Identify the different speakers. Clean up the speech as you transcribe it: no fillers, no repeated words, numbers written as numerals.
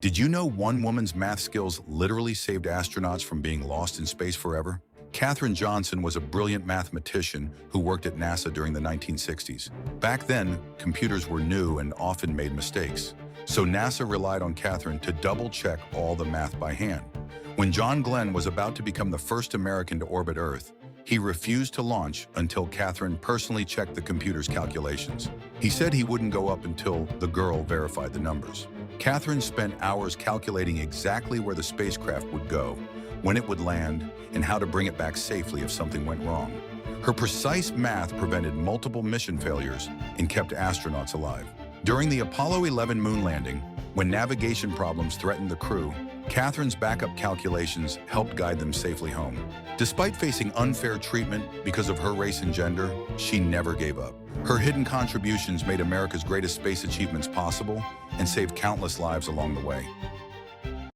Speaker 1: Did you know one woman's math skills literally saved astronauts from being lost in space forever? Katherine Johnson was a brilliant mathematician who worked at NASA during the 1960s. Back then, computers were new and often made mistakes. So NASA relied on Katherine to double-check all the math by hand. When John Glenn was about to become the first American to orbit Earth, he refused to launch until Katherine personally checked the computer's calculations. He said he wouldn't go up until the girl verified the numbers. Katherine spent hours calculating exactly where the spacecraft would go, when it would land, and how to bring it back safely if something went wrong. Her precise math prevented multiple mission failures and kept astronauts alive. During the Apollo 11 moon landing, when navigation problems threatened the crew, Katherine's backup calculations helped guide them safely home. Despite facing unfair treatment because of her race and gender, she never gave up. Her hidden contributions made America's greatest space achievements possible and saved countless lives along the way.